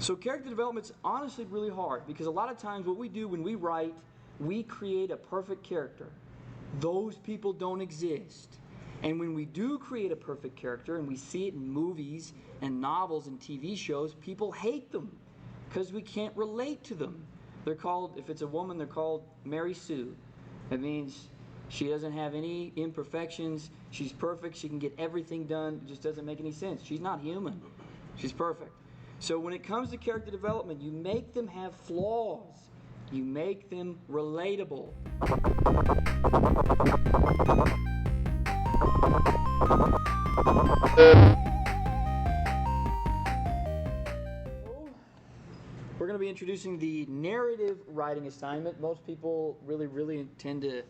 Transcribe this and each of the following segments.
So character development's honestly really hard because a lot of times what we do when we write, we create a perfect character. Those people don't exist. And when we do create a perfect character and we see it in movies and novels and TV shows, people hate them because we can't relate to them. They're called, if it's a woman, they're called Mary Sue. That means she doesn't have any imperfections. She's perfect. She can get everything done. It just doesn't make any sense. She's not human. She's perfect. So when it comes to character development, you make them have flaws. You make them relatable. We're going to be introducing the narrative writing assignment. Most people really tend to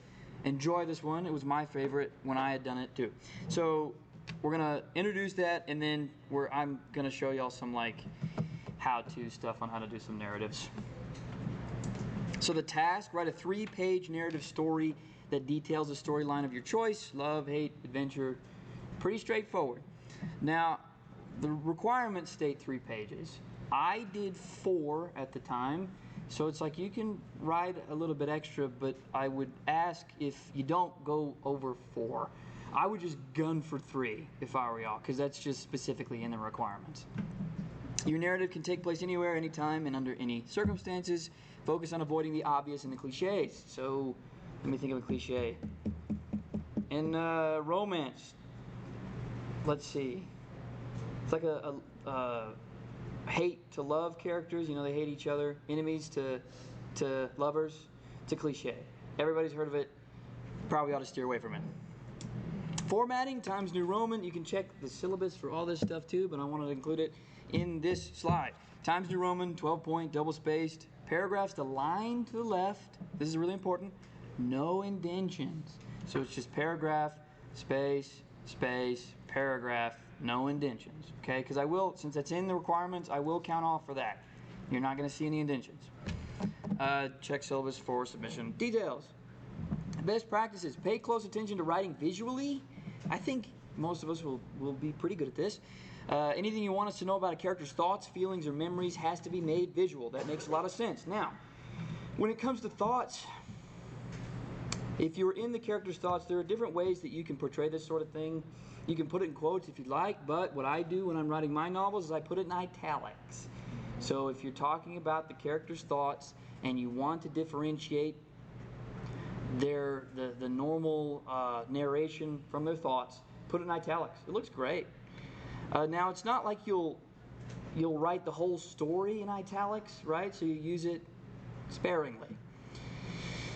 enjoy this one. It was my favorite when I had done it too. So we're going to introduce that, and then I'm going to show y'all some how-to stuff on how to do some narratives. So the task, write a 3-page narrative story that details the storyline of your choice: love, hate, adventure. Pretty straightforward. Now, the requirements state 3 pages. I did 4 at the time, so it's like you can write a little bit extra, but I would ask if you don't go over 4. I would just gun for 3 if I were y'all, because that's just specifically in the requirements. Your narrative can take place anywhere, anytime, and under any circumstances. Focus on avoiding the obvious and the cliches. So, let me think of a cliche. In romance, let's see. It's like a hate to love characters. You know, they hate each other. Enemies to lovers. It's a cliche. Everybody's heard of it. Probably ought to steer away from it. Formatting, Times New Roman. You can check the syllabus for all this stuff too, but I wanted to include it in this slide. Times New Roman, 12-point, double-spaced. Paragraphs to line to the left. This is really important. No indentions. So it's just paragraph, space, space, paragraph, no indentions. Okay? Because I will, since that's in the requirements, I will count off for that. You're not going to see any indentions. Check syllabus for submission. Details. Best practices. Pay close attention to writing visually. I think most of us will be pretty good at this. Anything you want us to know about a character's thoughts, feelings, or memories has to be made visual. That makes a lot of sense. Now, when it comes to thoughts, if you're in the character's thoughts, there are different ways that you can portray this sort of thing. You can put it in quotes if you'd like, but what I do when I'm writing my novels is I put it in italics. So if you're talking about the character's thoughts and you want to differentiate the normal narration from their thoughts, put it in italics. It looks great. Now, it's not like you'll write the whole story in italics, right? So you use it sparingly.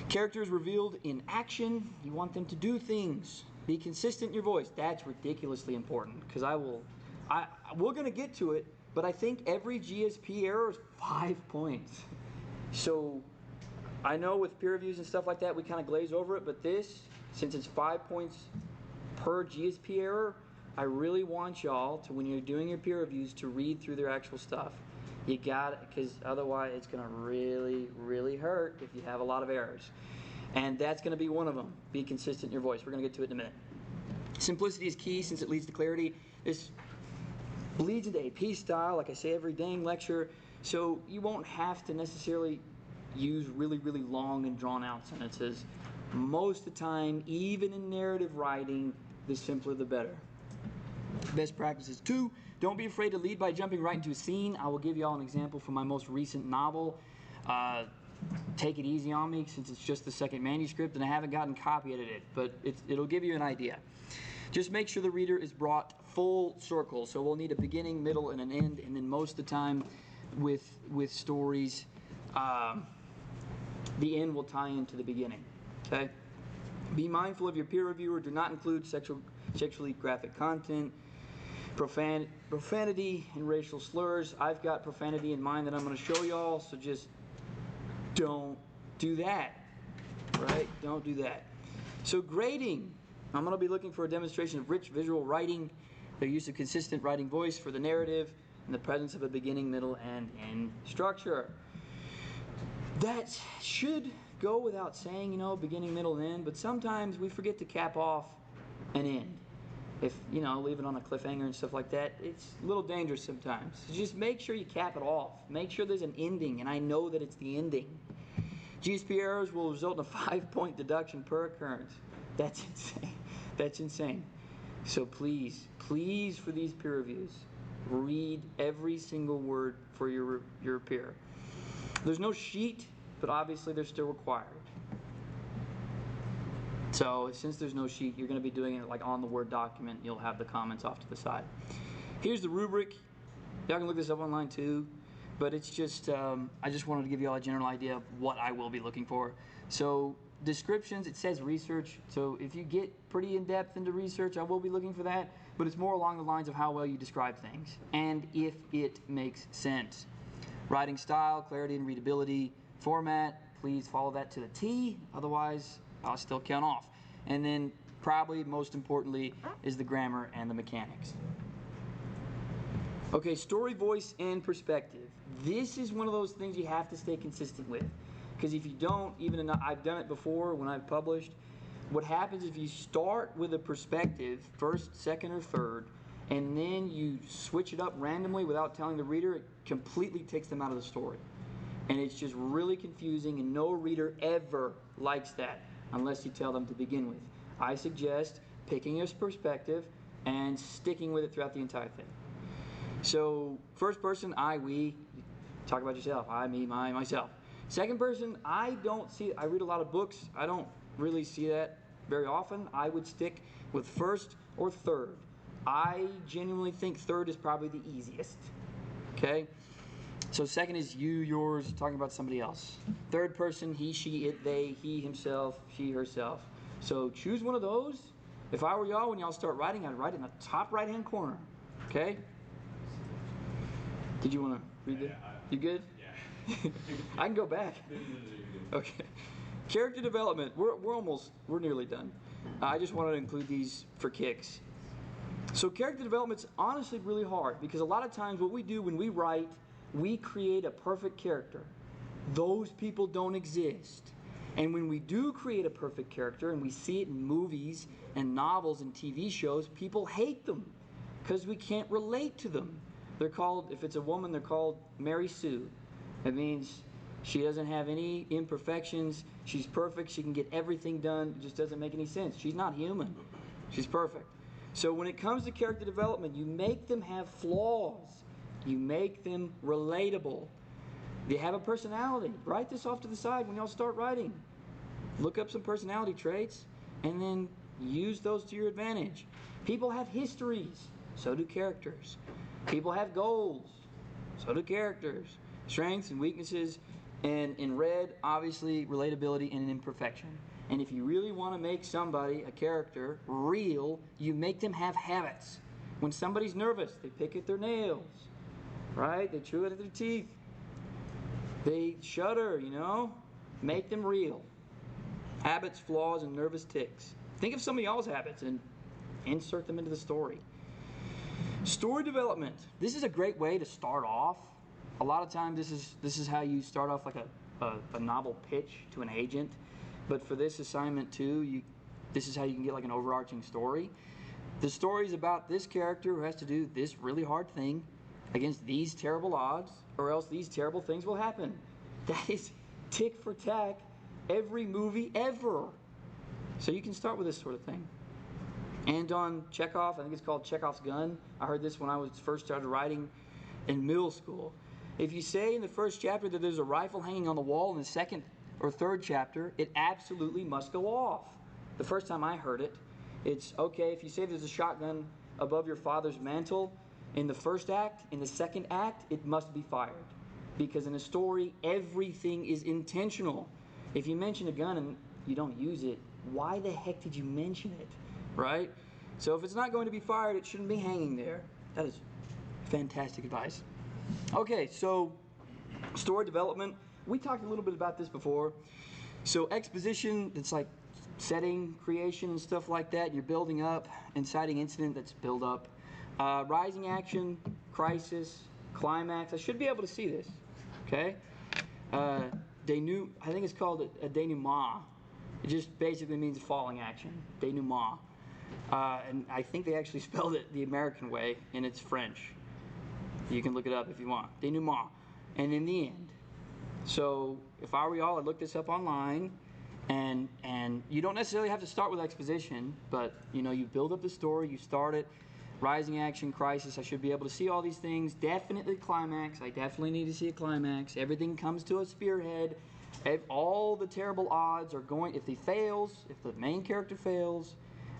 Characters revealed in action. You want them to do things. Be consistent in your voice. That's ridiculously important because we're going to get to it, but I think every GSP error is 5 points. So I know with peer reviews and stuff like that, we kind of glaze over it, but this, since it's 5 points per GSP error, I really want y'all to, when you're doing your peer reviews, to read through their actual stuff. You got it, because otherwise it's going to really hurt if you have a lot of errors. And that's going to be one of them. Be consistent in your voice. We're going to get to it in a minute. Simplicity is key since it leads to clarity. This bleeds into AP style, like I say every dang lecture. So you won't have to necessarily use really long and drawn out sentences. Most of the time, even in narrative writing, the simpler the better. Best practices. 2, don't be afraid to lead by jumping right into a scene. I will give you all an example from my most recent novel. Take it easy on me since it's just the second manuscript and I haven't gotten copy edited, but it'll give you an idea. Just make sure the reader is brought full circle. So we'll need a beginning, middle, and an end, and then most of the time with stories, the end will tie into the beginning. Okay? Be mindful of your peer reviewer. Do not include sexually graphic content, profanity, and racial slurs. I've got profanity in mind that I'm going to show y'all, so just don't do that. Right? Don't do that. So grading. I'm going to be looking for a demonstration of rich visual writing, the use of consistent writing voice for the narrative, and the presence of a beginning, middle, and end structure. That should go without saying, beginning, middle, and end, but sometimes we forget to cap off an end. if, leave it on a cliffhanger and stuff like that, it's a little dangerous sometimes. So just make sure you cap it off. Make sure there's an ending, and I know that it's the ending. GSP errors will result in a 5-point deduction per occurrence. That's insane. That's insane. So please, for these peer reviews, read every single word for your peer. There's no sheet, but obviously they're still required. So since there's no sheet, you're going to be doing it like on the Word document. You'll have the comments off to the side. Here's the rubric. Y'all can look this up online too. But it's just, I just wanted to give you all a general idea of what I will be looking for. So descriptions, it says research. So if you get pretty in-depth into research, I will be looking for that. But it's more along the lines of how well you describe things and if it makes sense. Writing style, clarity and readability, format, please follow that to the T. Otherwise, I'll still count off. And then probably most importantly is the grammar and the mechanics. Okay, story, voice, and perspective. This is one of those things you have to stay consistent with. Because if you don't, I've done it before when I've published, what happens if you start with a perspective, first, second, or third, and then you switch it up randomly without telling the reader, it completely takes them out of the story. And it's just really confusing, and no reader ever likes that unless you tell them to begin with. I suggest picking a perspective and sticking with it throughout the entire thing. So, first person, I, we, talk about yourself. I, me, my, myself. Second person, I read a lot of books. I don't really see that very often. I would stick with first or third. I genuinely think third is probably the easiest. Okay? So second is you, yours, talking about somebody else. Third person, he, she, it, they, he, himself, she, herself. So choose one of those. If I were y'all, when y'all start writing, I'd write it in the top right-hand corner. Okay? Did you want to read it? You good? Yeah. I can go back. Okay. Character development. We're nearly done. I just wanted to include these for kicks. So character development's honestly really hard because a lot of times what we do when we write, we create a perfect character. Those people don't exist. And when we do create a perfect character and we see it in movies and novels and TV shows, people hate them because we can't relate to them. They're called, if it's a woman, they're called Mary Sue. That means she doesn't have any imperfections. She's perfect. She can get everything done. It just doesn't make any sense. She's not human. She's perfect. So when it comes to character development, you make them have flaws. You make them relatable. They have a personality. Write this off to the side when y'all start writing. Look up some personality traits and then use those to your advantage. People have histories. So do characters. People have goals. So do characters. Strengths and weaknesses. And in red, obviously, relatability and imperfection. And if you really want to make somebody, a character, real, you make them have habits. When somebody's nervous, they pick at their nails. Right? They chew at their teeth. They shudder, Make them real. Habits, flaws, and nervous tics. Think of some of y'all's habits and insert them into the story. Story development. This is a great way to start off. A lot of times this is how you start off like a novel pitch to an agent. But for this assignment too, this is how you can get like an overarching story. The story is about this character who has to do this really hard thing against these terrible odds, or else these terrible things will happen. That is tick for tack every movie ever. So you can start with this sort of thing. And on Chekhov, I think it's called Chekhov's gun. I heard this when I was first started writing in middle school. If you say in the first chapter that there's a rifle hanging on the wall in the second or third chapter, it absolutely must go off. The first time I heard it, it's okay if you say there's a shotgun above your father's mantle in the first act, in the second act, it must be fired. Because in a story, everything is intentional. If you mention a gun and you don't use it, why the heck did you mention it? Right? So if it's not going to be fired, it shouldn't be hanging there. That is fantastic advice. Okay, so story development. We talked a little bit about this before. So exposition, it's like setting, creation, and stuff like that. You're building up, inciting incident, that's build up. Rising action, crisis, climax. I should be able to see this. Okay? I think it's called a denouement. It just basically means falling action. Denouement. And I think they actually spelled it the American way, and it's French. You can look it up if you want. Denouement. And in the end. So if I were y'all, I'd look this up online, and you don't necessarily have to start with exposition, but you build up the story, you start it, rising action, crisis. I should be able to see all these things. Definitely climax. I definitely need to see a climax. Everything comes to a spearhead. All the terrible odds are going. If he fails, if the main character fails,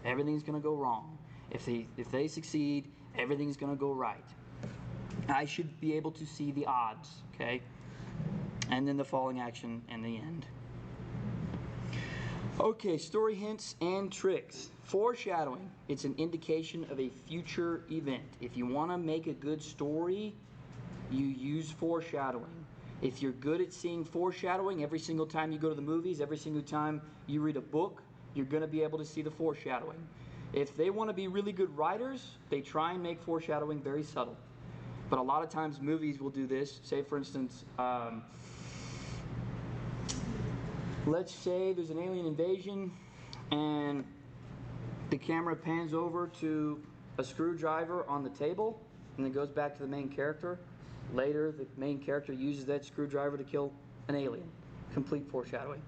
everything's going to go wrong. If they succeed, everything's going to go right. I should be able to see the odds, okay? And then the falling action and the end. Okay, story hints and tricks. Foreshadowing. It's an indication of a future event. If you want to make a good story, you use foreshadowing. If you're good at seeing foreshadowing, every single time you go to the movies, every single time you read a book, you're going to be able to see the foreshadowing. If they want to be really good writers, they try and make foreshadowing very subtle. But a lot of times movies will do this. Say, for instance, let's say there's an alien invasion and the camera pans over to a screwdriver on the table and then goes back to the main character. Later, the main character uses that screwdriver to kill an alien. Complete foreshadowing.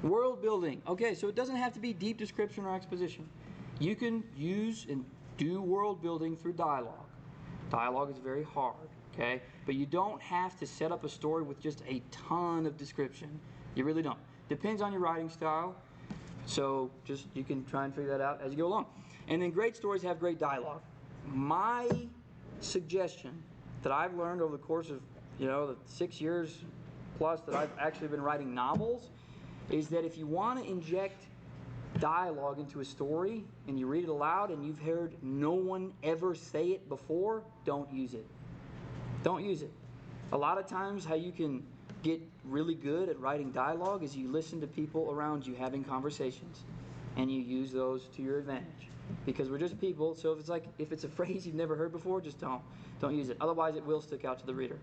World building. Okay, so it doesn't have to be deep description or exposition. You can use and do world building through dialogue. Dialogue is very hard, okay? But you don't have to set up a story with just a ton of description. You really don't. Depends on your writing style. So just you can try and figure that out as you go along. And then great stories have great dialogue. My suggestion that I've learned over the course of, the 6 years plus that I've actually been writing novels is that if you want to inject dialogue into a story and you read it aloud and you've heard no one ever say it before, don't use it. Don't use it. A lot of times how you can get really good at writing dialogue is you listen to people around you having conversations and you use those to your advantage. Because we're just people, so if it's a phrase you've never heard before, just don't use it. Otherwise it will stick out to the reader.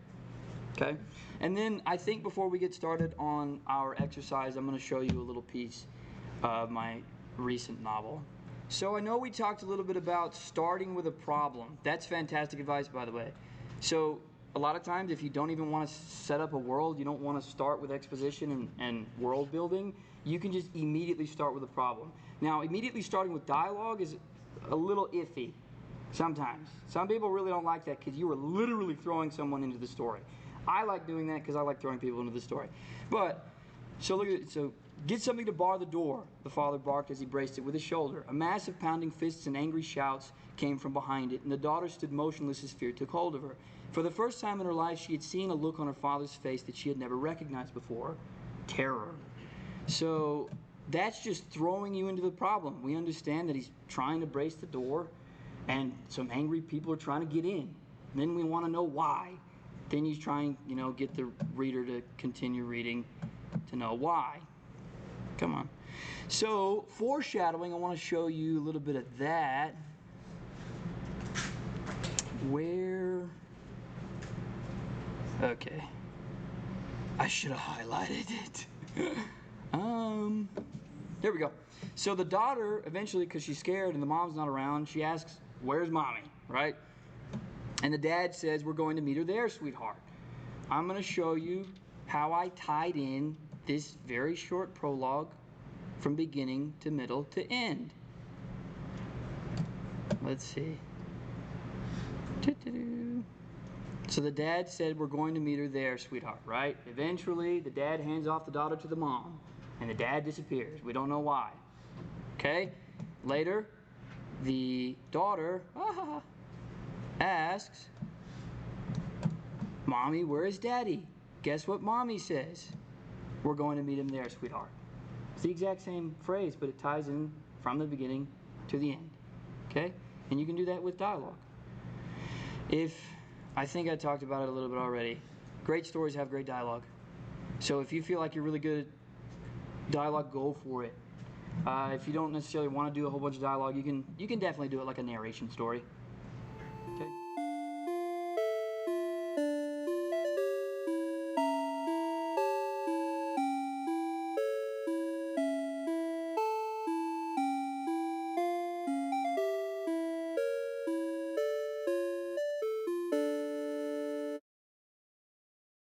Okay? And then I think before we get started on our exercise, I'm going to show you a little piece of my recent novel. So I know we talked a little bit about starting with a problem. That's fantastic advice, by the way. So a lot of times if you don't even want to set up a world, you don't want to start with exposition and world building, you can just immediately start with a problem. Now, immediately starting with dialogue is a little iffy sometimes. Some people really don't like that because you are literally throwing someone into the story. I like doing that because I like throwing people into the story. But, so look at it. So, get something to bar the door, the father barked as he braced it with his shoulder. A mass of pounding fists and angry shouts came from behind it, and the daughter stood motionless as fear took hold of her. For the first time in her life, she had seen a look on her father's face that she had never recognized before. Terror. So, that's just throwing you into the problem. We understand that he's trying to brace the door, and some angry people are trying to get in. Then we want to know why. Then you try and, get the reader to continue reading to know why. Come on. So, foreshadowing, I want to show you a little bit of that. Where? Okay. I should have highlighted it. There we go. So the daughter, eventually, because she's scared and the mom's not around, she asks, "Where's mommy?" Right? And the dad says, "We're going to meet her there, sweetheart." I'm going to show you how I tied in this very short prologue from beginning to middle to end. Let's see. So the dad said, "We're going to meet her there, sweetheart," right? Eventually, the dad hands off the daughter to the mom, and the dad disappears. We don't know why. Okay? Later, the daughter asks, "Mommy, where is Daddy?" Guess what Mommy says? "We're going to meet him there, sweetheart." It's the exact same phrase, but it ties in from the beginning to the end. Okay? And you can do that with dialogue. I think I talked about it a little bit already. Great stories have great dialogue. So if you feel like you're really good at dialogue, go for it. If you don't necessarily want to do a whole bunch of dialogue, you can definitely do it like a narration story.